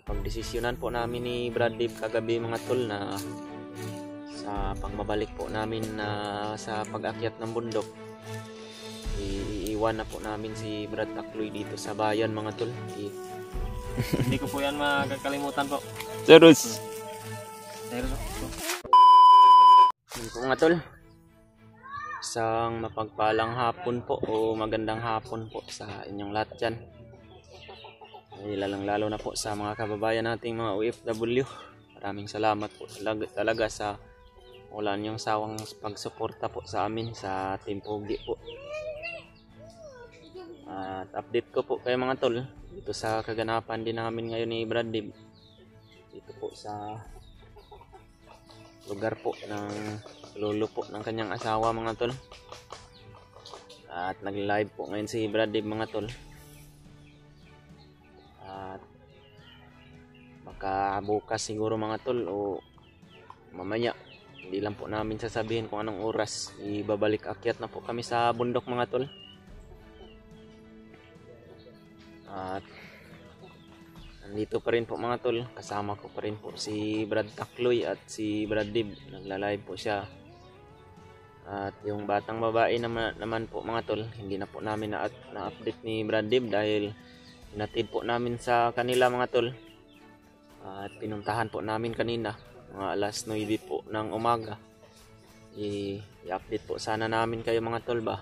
Napagdesisyonan po namin ni Brad Dave kagabi mga tol na sa pagbabalik po namin na sa pag-akyat ng bundok, iiwan na po namin si Brad Takloy dito sa bayan mga tol. Hindi ko po yan makakalimutan po. Terus. Yun po mga tol. Isang mapagpalang hapon po o magandang hapon po sa inyong lahat dyan. Lalo na po sa mga kababayan nating mga OFW. Maraming salamat po talaga sa wala niyong sawang pagsuporta po sa amin sa Team Pogi po. At update ko po kayo mga tol dito sa kaganapan din namin ngayon ni Brad Dave dito po sa lugar po ng lolo po ng kanyang asawa mga tol. At nag-live po ngayon si Brad Dave mga tol. At baka bukas siguro mga tol o mamaya, hindi lang po namin sasabihin kung anong oras, ibabalik akyat na po kami sa bundok mga tol. At nandito pa rin po mga tol, kasama ko pa rin po si Brad Takloy at si Brad Dave, nagla-live po siya. At yung batang babae naman po mga tol, hindi na po namin na-update ni Brad Dave dahil hinatid po namin sa kanila mga tol. At pinuntahan po namin kanina mga alas 9 po ng umaga. I-update po sana namin kayo mga tol ba.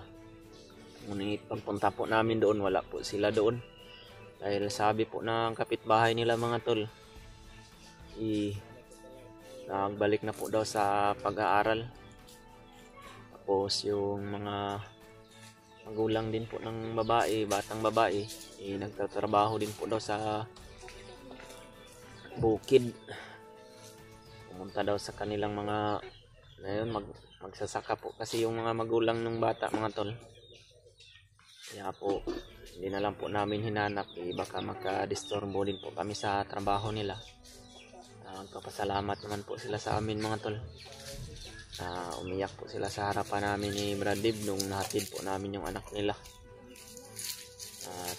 Ngunit pagpunta po namin doon, wala po sila doon. Dahil sabi po ng kapitbahay nila mga tol, nagbalik na po daw sa pag-aaral. Tapos yung mga magulang din po ng babae, batang babae, nagtatrabaho din po daw sa bukid. Pumunta daw sa kanilang mga ngayon magsasaka po kasi yung mga magulang ng bata mga tol. Kaya po hindi na lang po namin hinanap, baka makadisturbo din po kami sa trabaho nila. Magpapasalamat naman po sila sa amin mga tol. Umiyak po sila sa harapan namin ni Brad Dave nung nahatid po namin yung anak nila. At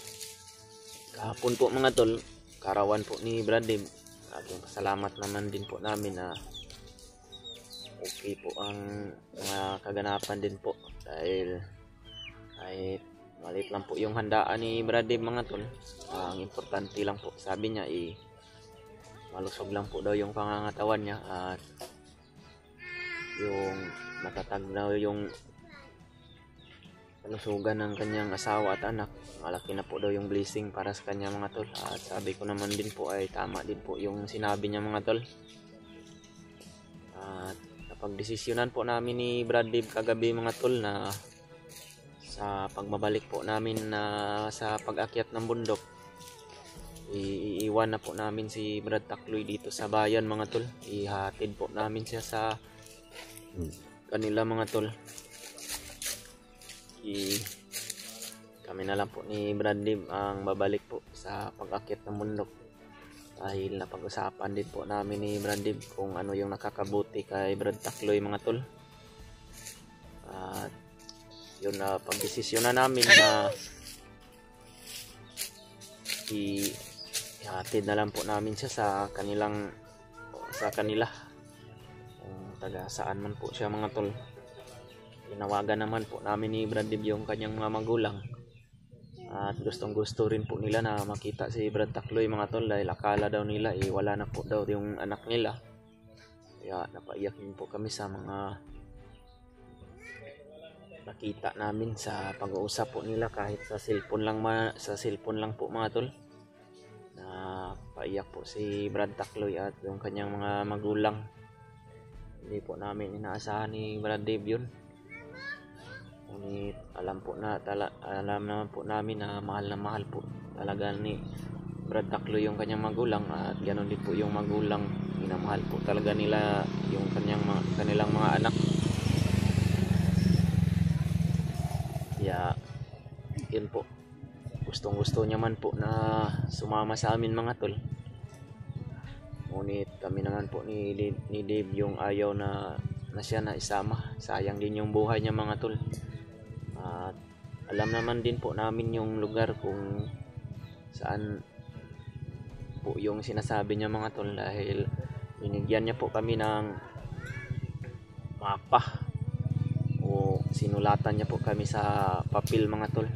kahapon po mga tol, karawan po ni Brad Dave. At yung pasalamat naman din po namin na okay po ang mga kaganapan din po dahil kahit malit lang po yung handaan ni Brad Dave mga tol, ang importante lang po sabi niya malusog lang po daw yung pangangatawan niya at yung matatag daw yung kalusugan ng kanyang asawa at anak. Malaki na po daw yung blessing para sa kanya mga tol. At sabi ko naman din po ay tama din po yung sinabi niya mga tol. At napagdesisyonan po namin ni Brad Dave kagabi mga tol na sa pagbabalik po namin na sa pag-akyat ng bundok, iiwan na po namin si Brad Takloy dito sa bayan mga tol. Ihatid po namin siya sa kanila mga tol. Kami na lang po ni Brad Dave ang babalik po sa pag-akyat ng bundok dahil napag-usapan din po namin ni Brad Dave kung ano yung nakakabuti kay Brad Takloy mga tol. At yun na pagdesisyon na namin na ihatid na lang po namin siya sa kanila kung taga saan man po siya mga tol. Tinawagan naman po namin ni Brad Dave yung kanyang mga magulang at gustong gusto rin po nila na makita si Brad Takloy mga tol dahil akala daw nila wala na po daw yung anak nila. Kaya napaiyak din po kami sa mga nakita namin sa pag-uusap po nila kahit sa cellphone lang po mga tol. Na paiyak po si Brad Takloy at yung kanyang mga magulang. Hindi po namin inaasahan ni Brad Dave yun. Ngunit alam naman po namin na mahal po talaga ni Brad Takloy yung kanyang magulang at ganoon din po yung magulang, minamahal po talaga nila yung kanilang mga anak. Kaya yun po, gustong gusto niya man po na sumama sa amin mga tol. Ngunit kami naman po ni Dave yung ayaw na siya na isama. Sayang din yung buhay niya mga tol. At alam naman din po namin yung lugar kung saan po yung sinasabi niya mga tol, dahil binigyan niya po kami ng mapa o sinulatan niya po kami sa papel mga tol,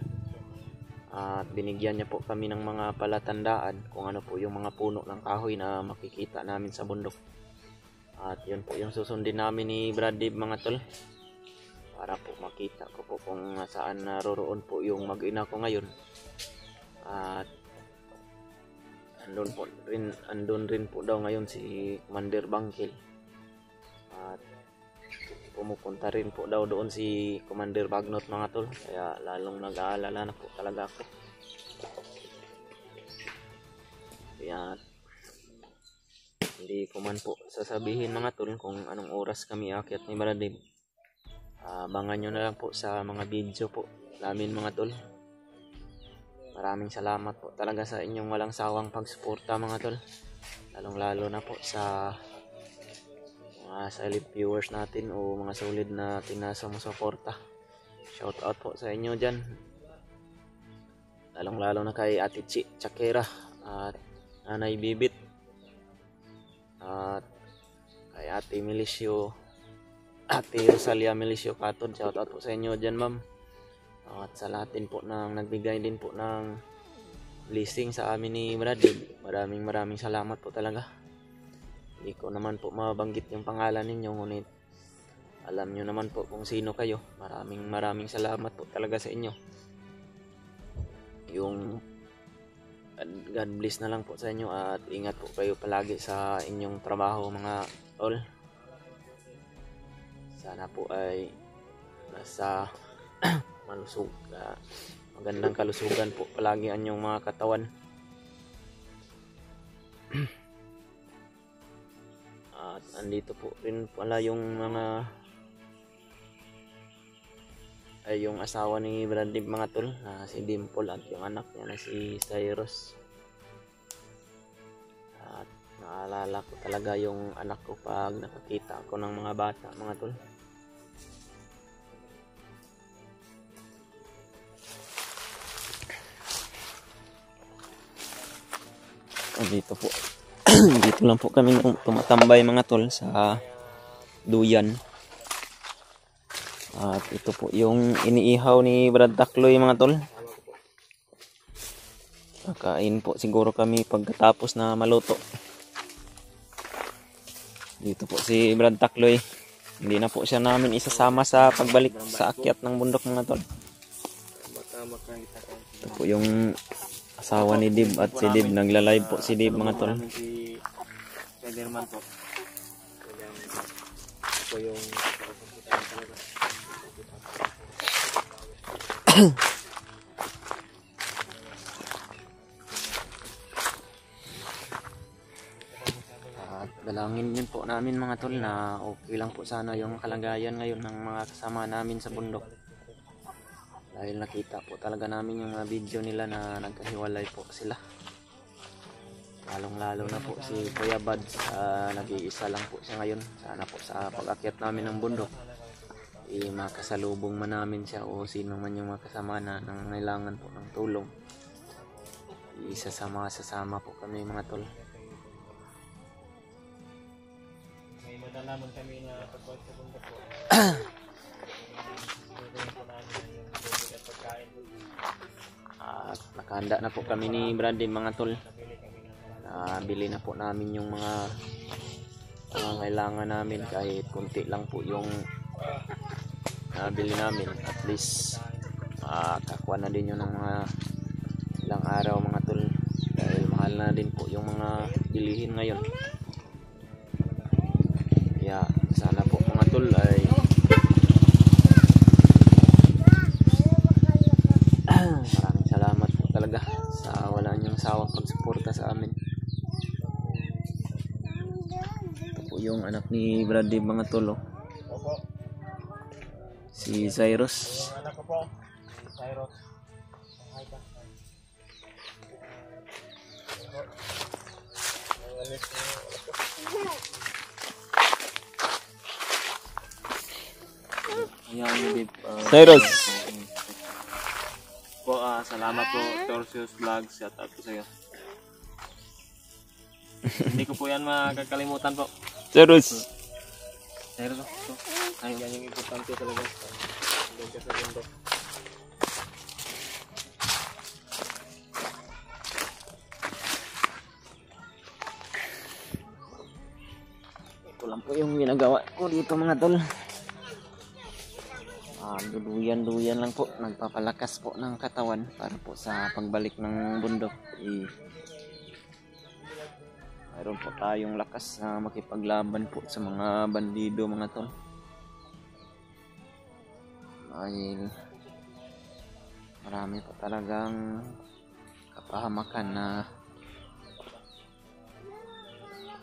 at binigyan niya po kami ng mga palatandaan kung ano po yung mga puno ng kahoy na makikita namin sa bundok, at yun po yung susundin namin ni Brad Dave mga tol, para po makita ko po kung saan naroroon po yung mag-ina ko ngayon. At andun rin po daw ngayon si Commander Bangkil, at pumupunta rin po daw doon si Commander Bagnot mga tol, kaya lalong nag-aalala na po talaga ako. Kaya hindi ko man po sasabihin mga tol kung anong oras kami aakyat ni Brad Dave. Abangan nyo na lang po sa mga video po namin mga tol. Maraming salamat po talaga sa inyong walang sawang pagsuporta mga tol, lalong lalo na po sa mga silent viewers natin o mga solid na tinasumusuporta. Shout out po sa inyo dyan, lalong lalo na kay Ate Chi Chakera at Nanay Bibit at kay Ate Milicio, Ate Rosalia Milicio Katod. Shout out po sa inyo dyan ma'am, at sa lahat din po ng nagbigay din po ng blessing sa amin ni Brad Dave. Maraming salamat po talaga. Hindi ko naman po mabanggit yung pangalan ninyo, ngunit alam nyo naman po kung sino kayo. Maraming salamat po talaga sa inyo. Yung God bless na lang po sa inyo, at ingat po kayo palagi sa inyong trabaho mga tol. Sana po ay nasa magandang kalusugan po palagi ang inyong mga katawan. At andito po rin pala yung yung asawa ni Brad Dave mga tol, na si Dimple, at yung anak niya na si Cyrus. At naalala ko talaga yung anak ko pag nakakita ako ng mga bata mga tol. Dito po dito lang po kami tumatambay mga tol sa duyan. At ito po yung iniihaw ni Brad Takloy mga tol. Kakain po siguro kami pagkatapos na maluto. Dito po si Brad Takloy, hindi na po siya namin isasama sa pagbalik sa akyat ng bundok mga tol. Ito po yung asawa ni Dib, at si Dib nagla-live po si Dib mga tol. Si Spiderman po. Ito yung talaga. At dalangin din po namin mga tol na okay lang po sana yung kalagayan ngayon ng mga kasama namin sa bundok, dahil nakita po talaga namin yung mga video nila na nagkahiwalay po sila, lalong lalo na po si Kuya Buds. Nag-iisa lang po siya ngayon. Sana po sa pag-akyat namin ng bundok makasalubong man namin siya, o sino man yung makasama na nangangailangan po ng tulong, sasama po kami mga tol. May madalaman kami na pagkuhan sa bundok po. At nakahanda na po kami ni Brad Dave mga tol. Bili na po namin yung mga kailangan namin, kahit kunti lang po yung nabili namin. At least kakuha na din yun ng mga ilang araw mga tol, dahil mahal na din po yung mga bilihin ngayon. Kaya sana po mga tol ay maraming salamat po talaga sa wala niyong sawang pagsuporta sa amin. Ito po yung anak ni Brad Dave mga tol, si Cyrus. Anak ko po, Cyrus. Hi ka. Cyrus. Po, salamat po, Torsius Vlogs. Shout out po sa iyo. Hindi ko po yan makakalimutan po. Terus. Pero ito, ay yan yung importante talaga. Doon ka sa bundok. Ito lang po yung ginagawa ko dito mga tol. Duduyan lang po. Nagpapalakas po ng katawan para po sa pagbalik ng bundok. Mayroon po tayong lakas na makipaglaban po sa mga bandido mga tol. Dahil marami po talagang kapahamakan na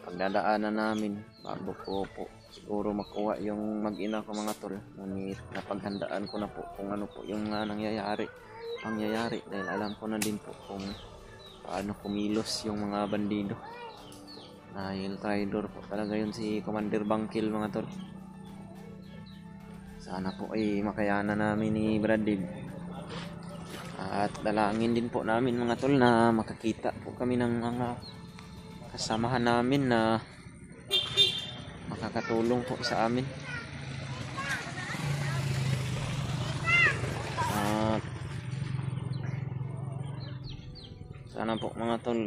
pagdadaanan namin bago po siguro makuha yung mag-ina ko mga tol. Ngunit napaghandaan ko na po kung ano po yung mangyayari dahil alam ko na din po kung paano kumilos yung mga bandido. Dahil traitor po talaga yun si Commander Bangkil mga tol. Sana po ay makayanan namin ni Brad Dave. At dalangin din po namin mga tol na makakita po kami ng mga kasamahan namin na makakatulong po sa amin. At sana po mga tol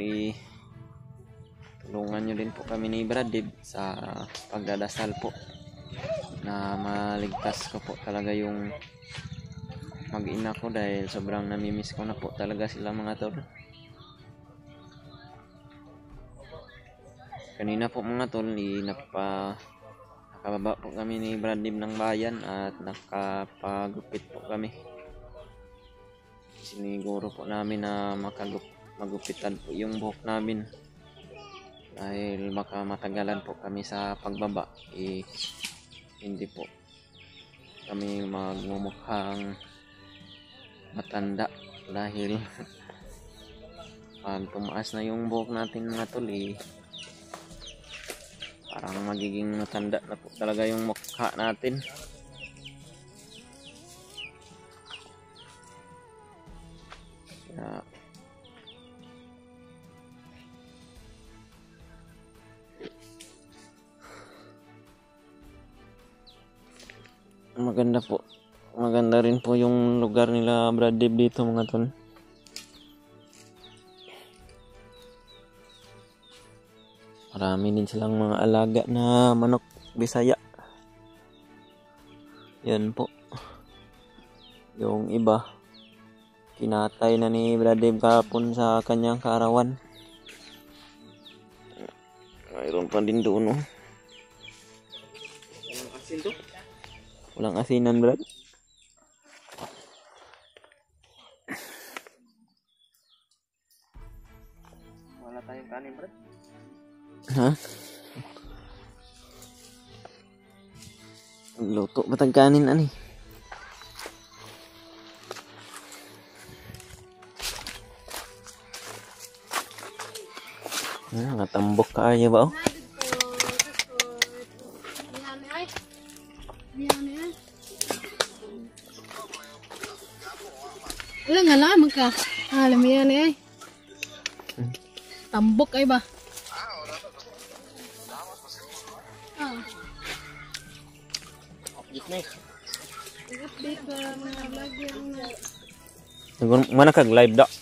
tulungan nyo din po kami ni Brad Dave sa pagdadasal po na maligtas ko po talaga yung mag-ina ko dahil sobrang namimiss ko na po talaga sila mga tol. Kanina po mga tol nakababa po kami ni Brad Dave ng bayan at nakapagupit po kami. Siniguro po namin na magupitan po yung buhok namin. Dahil baka matagalan po kami sa pagbaba, hindi po kami magmumukhang matanda dahil pag tumaas na yung buhok natin mga tol parang magiging matanda na po talaga yung mukha natin. Kaya maganda rin po yung lugar nila Brad Dave dito mga tol. Marami din silang mga alaga na manok Bisaya. Yan po. Yung iba kinatay na ni Brad Dave kahapon sa kanyang kaarawan. Mayroon pa din doon Asin to? Walang asinan, Brad. Wala tayong kanin, Brad. Ha? Luto batang kanin ani. Natambok kaya ba Wala nga lang magka. Alam mo yan eh. Tambok ay ba? Mana kag live dak?